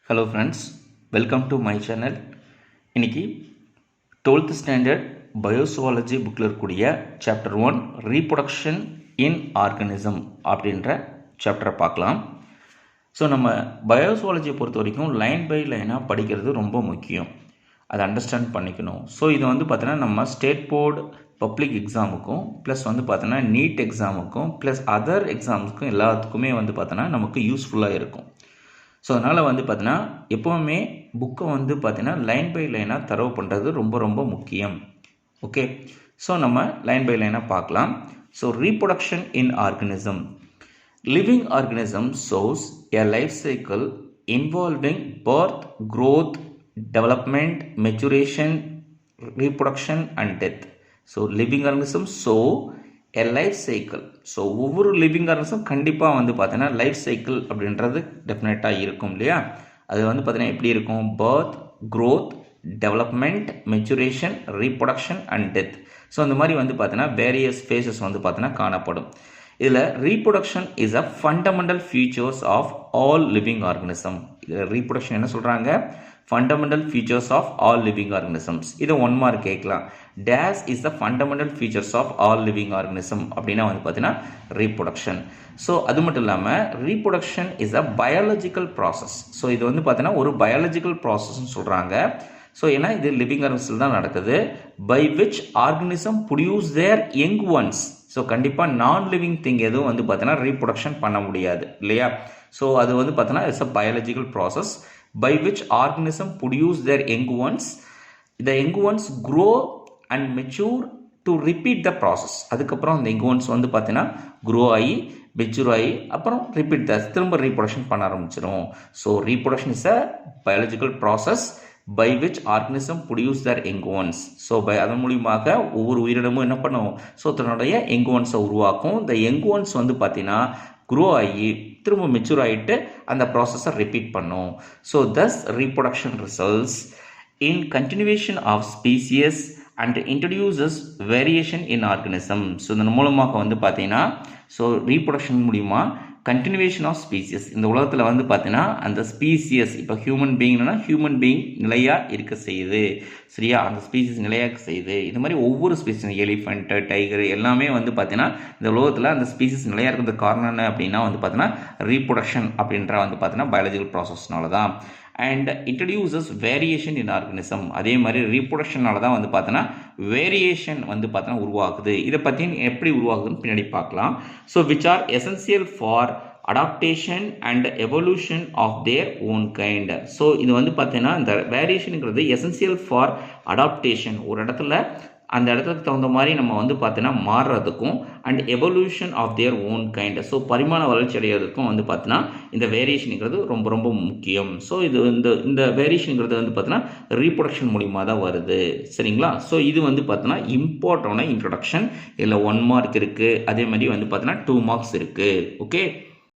Hello friends, welcome to my channel. இன்றைக்கி 12th standard பயோசுவாலஜி புக்கில் இருக்கக்கூடிய சாப்டர் 1 ரீப்ரொடக்ஷன் இன் ஆர்கனிசம் அப்படின்ற சாப்டரை பார்க்கலாம். ஸோ நம்ம பயோசுவாலஜியை பொறுத்த வரைக்கும் லைன் பை லைனாக படிக்கிறது ரொம்ப முக்கியம். அதை அண்டர்ஸ்டாண்ட் பண்ணிக்கணும். ஸோ இது பார்த்தோன்னா நம்ம ஸ்டேட் போர்டு பப்ளிக் எக்ஸாமுக்கும் ப்ளஸ் பார்த்தோன்னா நீட் எக்ஸாமுக்கும் ப்ளஸ் அதர் எக்ஸாமுக்கும் எல்லாத்துக்குமே பார்த்தோன்னா நமக்கு யூஸ்ஃபுல்லாக இருக்கும். ஸோ அதனால் பார்த்தீங்கன்னா எப்போவுமே புக்கை பார்த்தீங்கன்னா லைன் பை லைனாக தரவு பண்ணுறது ரொம்ப ரொம்ப முக்கியம். ஓகே, ஸோ நம்ம லைன் பை லைனாக பார்க்கலாம். So reproduction in organism. Living organism shows a life cycle involving birth, growth, development, maturation, reproduction and death. So living organisms show a life cycle. So ஒவ்வொரு லிவிங் ஆர்கனிசம் கண்டிப்பாக பார்த்தீங்கன்னா life cycle அப்படின்றது டெஃபினட்டாக இருக்கும் இல்லையா? அது பார்த்தீங்கன்னா எப்படி இருக்கும்? Birth, growth, development, maturation, reproduction and death. So அந்த மாதிரி பார்த்தீங்கன்னா வேரியஸ் ஃபேஸஸ் பார்த்தீங்கன்னா காணப்படும். இதில் reproduction is a fundamental features of all living organism. இதில் ரீப்ரொடக்ஷன் என்ன சொல்கிறாங்க? Fundamental features of all living organisms. இதை 1 மார்க் கேட்கலாம். This is the fundamental features of all living organism அப்படின்னா பார்த்தீங்கன்னா ரீப்ரொடக்ஷன். ஸோ அது மட்டும் இல்லாமல் reproduction is a biological process. So இது பார்த்தீங்கன்னா ஒரு பயாலஜிக்கல் ப்ராசஸ்ன்னு சொல்கிறாங்க. ஸோ ஏன்னா இது லிவிங் ஆர்கனிசம் தான் நடக்குது. By which organism produce their young ones. So கண்டிப்பாக நான் லிவிங் திங் எதுவும் பார்த்தீங்கன்னா ரீப்ரொடக்ஷன் பண்ண முடியாது இல்லையா? ஸோ அது பார்த்தீங்கன்னா it's a biological process by which organism produce their young ones. The young ones grow and mature to repeat the process. அதுக்கப்புறம் அந்த young ones பார்த்தீங்கன்னா grow ஆகி மெச்சூர் ஆகி அப்புறம் ரிப்பீட் திரும்ப ரீப்ரொடக்ஷன் பண்ண ஆரம்பிச்சிடும். So reproduction is a biological process by which organism produce their young ones. So அதன் மூலியமாக ஒவ்வொரு உயிரினமும் என்ன பண்ணும்? ஸோ தன்னுடைய young ones-ஐ உருவாக்கும். இந்த young ones பார்த்தீங்கன்னா க்ரோ ஆகி திரும்ப மெச்சூர் ஆகிட்டு அந்த ப்ராசஸை ரிப்பீட் பண்ணும். So thus reproduction results in continuation of species and introduces variation in organism. So இதன் மூலமாக பார்த்தீங்கன்னா ஸோ ரீப்ரொடக்ஷன் மூலிமா கண்டினியூவேஷன் ஆஃப் ஸ்பீசியஸ், இந்த உலகத்தில் பார்த்தீங்கன்னா அந்த ஸ்பீசியஸ் இப்போ ஹியூமன் பீயிங்னா ஹியூமன் பீயிங் நிலையாக இருக்க செய்யுது சரியா? அந்த ஸ்பீசிஸ் நிலையாக செய்யுது. இது மாதிரி ஒவ்வொரு ஸ்பீசிஸ் எலிஃபெண்ட்டு, டைகர் எல்லாமே பார்த்தீங்கன்னா இந்த உலகத்தில் அந்த ஸ்பீசிஸ் நிலையாக இருக்கிறது காரணம் என்ன அப்படின்னா பார்த்தீங்கன்னா ரீப்ரொடக்ஷன் அப்படின்ற பார்த்தீங்கன்னா பயாலஜிக்கல் ப்ராசஸ்னால தான். And introduces variation in organism. அதே மாதிரி ரீப்ரொடக்ஷனால தான் பார்த்தீங்கன்னா வேரியேஷன் பார்த்தீங்கன்னா உருவாகுது. இதை பற்றி எப்படி உருவாகுதுன்னு பின்னாடி பார்க்கலாம். So which are essential for adaptation and evolution of their own kind. So இது பார்த்தீங்கன்னா இந்த வேரியேஷனுங்கிறது எசென்சியல் ஃபார் அடாப்டேஷன், ஒரு இடத்துல அந்த இடத்துக்கு தகுந்த மாதிரி நம்ம பார்த்தீங்கன்னா மாறுறதுக்கும் and evolution of their own kind, so பரிமாண வளர்ச்சி அடைகிறதுக்கும் பார்த்தீங்கன்னா இந்த வேரியேஷனுங்கிறது ரொம்ப ரொம்ப முக்கியம். ஸோ இது இந்த வேரியேஷனுங்கிறது பார்த்தீங்கன்னா ரீப்ரொடக்ஷன் மூலிமா தான் வருது சரிங்களா? ஸோ இது பார்த்தீங்கன்னா இம்பார்ட்டண்டான இன்ட்ரொடக்ஷன். இதில் 1 மார்க் இருக்குது. அதே மாதிரி பார்த்தீங்கன்னா 2 மார்க்ஸ் இருக்குது. ஓகே,